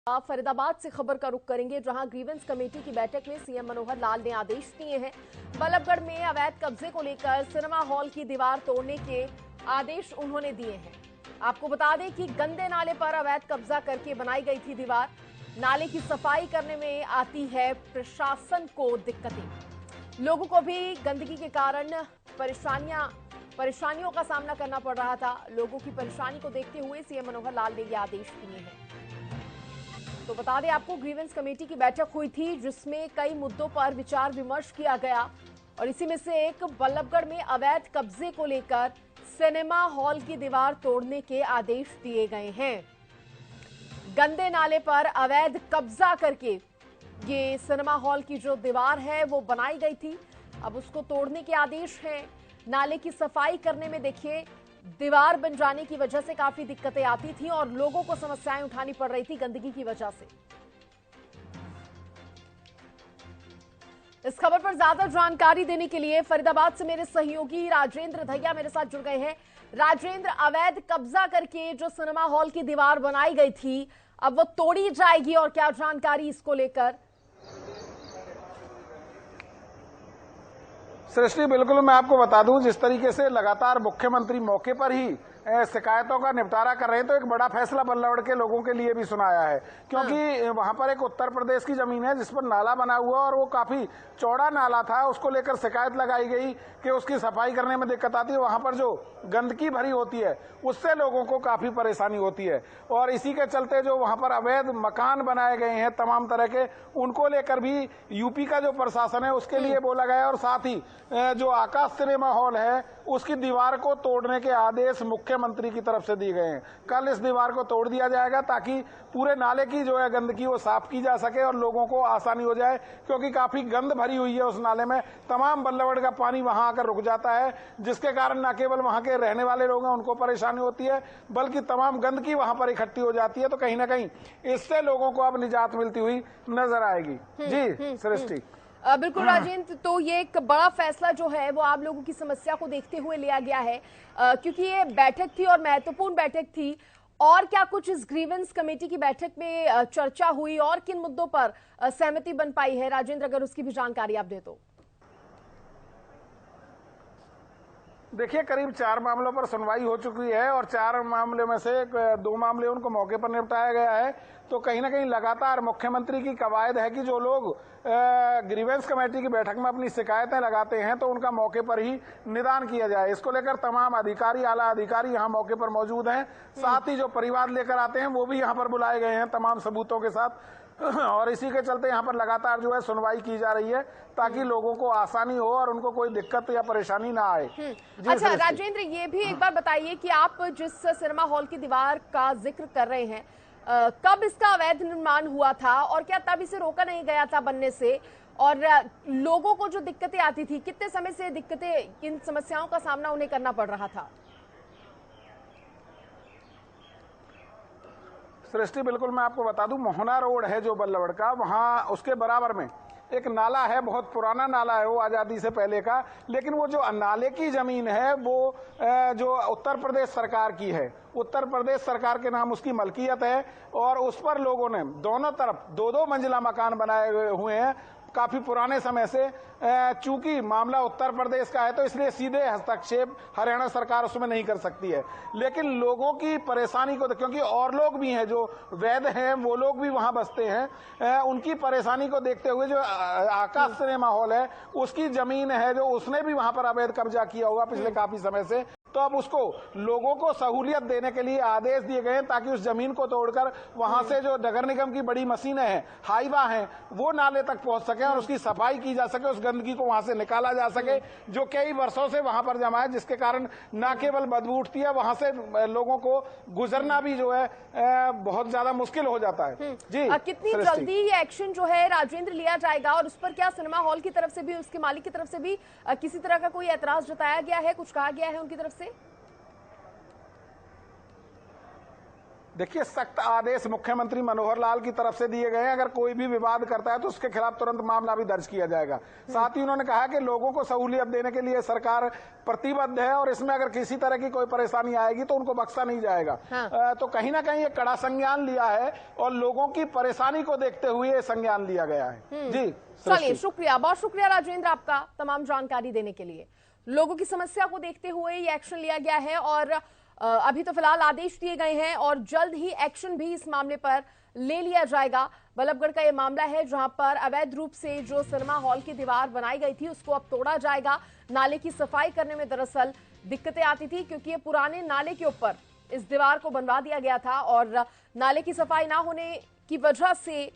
आप फरीदाबाद से खबर का रुख करेंगे, जहां ग्रीवेंस कमेटी की बैठक में सीएम मनोहर लाल ने आदेश दिए हैं। बल्लभगढ़ में अवैध कब्जे को लेकर सिनेमा हॉल की दीवार तोड़ने के आदेश उन्होंने दिए हैं। आपको बता दें कि गंदे नाले पर अवैध कब्जा करके बनाई गई थी दीवार। नाले की सफाई करने में आती है प्रशासन को दिक्कतें। लोगों को भी गंदगी के कारण परेशानियों का सामना करना पड़ रहा था। लोगों की परेशानी को देखते हुए सीएम मनोहर लाल ने ये आदेश दिए हैं। तो बता दें आपको, ग्रीवेंस कमेटी की बैठक हुई थी जिसमें कई मुद्दों पर विचार विमर्श किया गया और इसी में से एक बल्लभगढ़ में अवैध कब्जे को लेकर सिनेमा हॉल की दीवार तोड़ने के आदेश दिए गए हैं। गंदे नाले पर अवैध कब्जा करके ये सिनेमा हॉल की जो दीवार है वो बनाई गई थी, अब उसको तोड़ने के आदेश हैं। नाले की सफाई करने में देखिए दीवार बन जाने की वजह से काफी दिक्कतें आती थी और लोगों को समस्याएं उठानी पड़ रही थी गंदगी की वजह से। इस खबर पर ज्यादा जानकारी देने के लिए फरीदाबाद से मेरे सहयोगी राजेंद्र धैया मेरे साथ जुड़ गए हैं। राजेंद्र, अवैध कब्जा करके जो सिनेमा हॉल की दीवार बनाई गई थी अब वो तोड़ी जाएगी और क्या जानकारी इसको लेकर? सृष्टि, बिल्कुल मैं आपको बता दूं, जिस तरीके से लगातार मुख्यमंत्री मौके पर ही शिकायतों का निपटारा कर रहे हैं, तो एक बड़ा फैसला बल्लभगढ़ के लोगों के लिए भी सुनाया है। क्योंकि वहां पर एक उत्तर प्रदेश की जमीन है जिस पर नाला बना हुआ और वो काफी चौड़ा नाला था। उसको लेकर शिकायत लगाई गई कि उसकी सफाई करने में दिक्कत आती है। वहां पर जो गंदगी भरी होती है उससे लोगों को काफी परेशानी होती है और इसी के चलते जो वहां पर अवैध मकान बनाए गए हैं तमाम तरह के, उनको लेकर भी यूपी का जो प्रशासन है उसके लिए बोला गया और साथ ही जो आकाश सिनेमा हॉल है उसकी दीवार को तोड़ने के आदेश मुख्यमंत्री की तरफ से दिए गए हैं। कल इस दीवार को तोड़ दिया जाएगा ताकि पूरे नाले की जो है गंदगी वो साफ की जा सके और लोगों को आसानी हो जाए, क्योंकि काफी गंद भरी हुई है उस नाले में। तमाम बल्लभगढ़ का पानी वहां आकर रुक जाता है, जिसके कारण न केवल वहां के रहने वाले लोग हैं उनको परेशानी होती है, बल्कि तमाम गंदगी वहां पर इकट्ठी हो जाती है। तो कहीं ना कहीं इससे लोगों को अब निजात मिलती हुई नजर आएगी। जी सृष्टि। बिल्कुल राजेंद्र, तो ये एक बड़ा फैसला जो है वो आप लोगों की समस्या को देखते हुए लिया गया है, क्योंकि ये बैठक थी और महत्वपूर्ण बैठक थी। और क्या कुछ इस ग्रीवेंस कमेटी की बैठक में चर्चा हुई और किन मुद्दों पर सहमति बन पाई है? राजेंद्र, अगर उसकी भी जानकारी आप दे तो। देखिए, करीब 4 मामलों पर सुनवाई हो चुकी है और 4 मामले में से 2 मामले उनको मौके पर निपटाया गया है। तो कहीं ना कहीं लगातार मुख्यमंत्री की कवायद है कि जो लोग ग्रीवेंस कमेटी की बैठक में अपनी शिकायतें लगाते हैं तो उनका मौके पर ही निदान किया जाए। इसको लेकर तमाम अधिकारी, आला अधिकारी यहाँ मौके पर मौजूद हैं। साथ ही जो परिवार लेकर आते हैं वो भी यहाँ पर बुलाए गए हैं तमाम सबूतों के साथ और इसी के चलते यहाँ पर लगातार जो है सुनवाई की जा रही है ताकि लोगों को आसानी हो और उनको कोई दिक्कत या परेशानी ना आए। अच्छा राजेंद्र, ये भी एक बार बताइए कि आप जिस सिनेमा हॉल की दीवार का जिक्र कर रहे हैं, कब इसका अवैध निर्माण हुआ था और क्या तब इसे रोका नहीं गया था बनने से? और लोगों को जो दिक्कतें आती थी, कितने समय से दिक्कतें, इन समस्याओं का सामना उन्हें करना पड़ रहा था? सृष्टि, बिल्कुल मैं आपको बता दूं, मोहना रोड है जो बल्लभगढ़ का, वहां उसके बराबर में एक नाला है, बहुत पुराना नाला है वो, आजादी से पहले का। लेकिन वो जो नाले की जमीन है वो जो उत्तर प्रदेश सरकार की है, उत्तर प्रदेश सरकार के नाम उसकी मलकियत है और उस पर लोगों ने दोनों तरफ 2-2 मंजिला मकान बनाए हुए हैं काफी पुराने समय से। चूंकि मामला उत्तर प्रदेश का है तो इसलिए सीधे हस्तक्षेप हरियाणा सरकार उसमें नहीं कर सकती है। लेकिन लोगों की परेशानी को, क्योंकि और लोग भी हैं जो वैध हैं, वो लोग भी वहां बसते हैं, उनकी परेशानी को देखते हुए जो आकाश सिनेमा हॉल है उसकी जमीन है जो उसने भी वहां पर अवैध कब्जा किया हुआ पिछले काफी समय से, तो अब उसको लोगों को सहूलियत देने के लिए आदेश दिए गए हैं ताकि उस जमीन को तोड़कर वहां से जो नगर निगम की बड़ी मशीनें हैं, हाईवा हैं, वो नाले तक पहुंच सके और उसकी सफाई की जा सके, उस गंदगी को वहां से निकाला जा सके जो कई वर्षों से वहां पर जमा है, जिसके कारण न केवल बदबू उठती है, वहां से लोगों को गुजरना भी जो है बहुत ज्यादा मुश्किल हो जाता है। जी, कितनी जल्दी ये एक्शन जो है राजेंद्र लिया जाएगा और उस पर क्या सिनेमा हॉल की तरफ से भी, उसके मालिक की तरफ से भी किसी तरह का कोई ऐतराज जताया गया है, कुछ कहा गया है उनकी तरफ से? देखिए, सख्त आदेश मुख्यमंत्री मनोहर लाल की तरफ से दिए गए हैं। अगर कोई भी विवाद करता है तो उसके खिलाफ तुरंत मामला भी दर्ज किया जाएगा। साथ ही उन्होंने कहा कि लोगों को सहूलियत देने के लिए सरकार प्रतिबद्ध है और इसमें अगर किसी तरह की कोई परेशानी आएगी तो उनको बख्शा नहीं जाएगा। हाँ। तो कहीं ना कहीं ये कड़ा संज्ञान लिया है और लोगों की परेशानी को देखते हुए ये संज्ञान लिया गया है। जी चलिए, शुक्रिया, बहुत शुक्रिया राजेंद्र आपका तमाम जानकारी देने के लिए। लोगों की समस्या को देखते हुए ये एक्शन लिया गया है और अभी तो फिलहाल आदेश दिए गए हैं और जल्द ही एक्शन भी इस मामले पर ले लिया जाएगा। बल्लभगढ़ का ये मामला है जहां पर अवैध रूप से जो सिनेमा हॉल की दीवार बनाई गई थी उसको अब तोड़ा जाएगा। नाले की सफाई करने में दरअसल दिक्कतें आती थी क्योंकि ये पुराने नाले के ऊपर इस दीवार को बनवा दिया गया था और नाले की सफाई ना होने की वजह से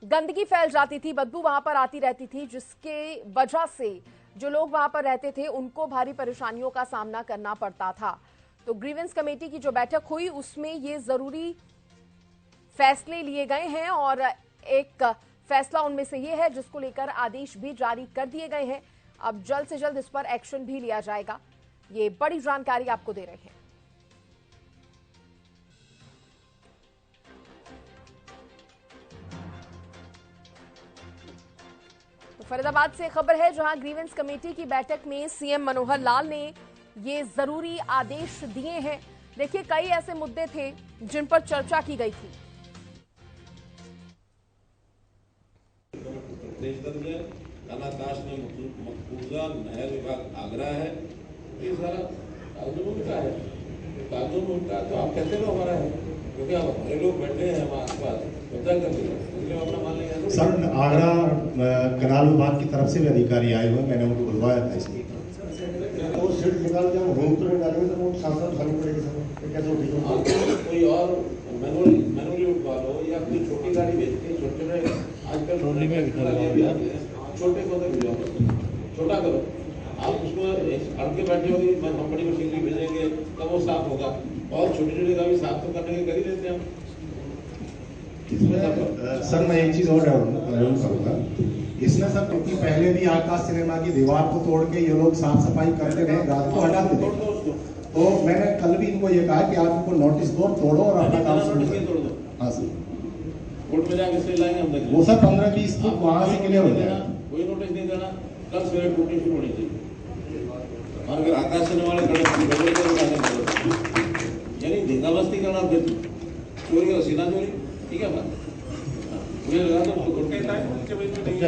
गंदगी फैल जाती थी, बदबू वहां पर आती रहती थी, जिसके वजह से जो लोग वहां पर रहते थे उनको भारी परेशानियों का सामना करना पड़ता था। तो ग्रीवेंस कमेटी की जो बैठक हुई उसमें ये जरूरी फैसले लिए गए हैं और एक फैसला उनमें से ये है जिसको लेकर आदेश भी जारी कर दिए गए हैं। अब जल्द से जल्द इस पर एक्शन भी लिया जाएगा। ये बड़ी जानकारी आपको दे रहे हैं। तो फरीदाबाद से खबर है जहां ग्रीवेंस कमेटी की बैठक में सीएम मनोहर लाल ने ये जरूरी आदेश दिए हैं। देखिए, कई ऐसे मुद्दे थे जिन पर चर्चा की गई थी। अनाकाश में मकबूजा नहर विभाग आगरा है, ये सारा कागजों में उनका है। कागजों में उनका तो आप कहते हो हमारा है, क्योंकि आप हमारे लोग बैठे हैं हमारे आसपास, कब्जा कर लिया, इसलिए अपना मान लेंगे। सर, आगरा कनाल विभाग की तरफ से भी अधिकारी आए हुए, मैंने उनको बुलवाया था इसलिए। वो सीट निकाल के हम रूम तो निकालेंगे तो वो सांसद खानी पड़ेगी सर, कैसे उठेगी? कोई और मैनुअली उठवा लो या कोई छोटी गाड़ी भेज के छोटे आजकल ट्रॉली में बिठा छोटे को छोटा करो। आप उसको अड़ के बैठे होगी, हम बड़ी मशीनरी भेजेंगे तब वो साफ होगा, और छोटी छोटी गाड़ी साफ तो करने के कर ही लेते हैं हम। सर, मैं एक चीज और ऐड करूंगा इसमें सर, क्योंकि पहले भी आकाश सिनेमा की दीवार को तोड़ के ये लोग साफ सफाई करते रहे, रात को हटाते थे। तो मैंने कल भी इनको ये कहा कि आप इनको नोटिस दो, तोड़ो और अपना काम शुरू करो। हाँ सर, कोर्ट में जाके से लाएंगे हम, वो सर 15-20 फुट वहां से क्लियर हो जाएगा। कोई नोटिस नहीं देना, कल सवेरे ड्यूटी शुरू होनी चाहिए। और अगर आकाश सिनेमा वाले यानी धींगा मस्ती करना, फिर चोरी और सीना चोरी, ठीक है बात। मुझे लगा तो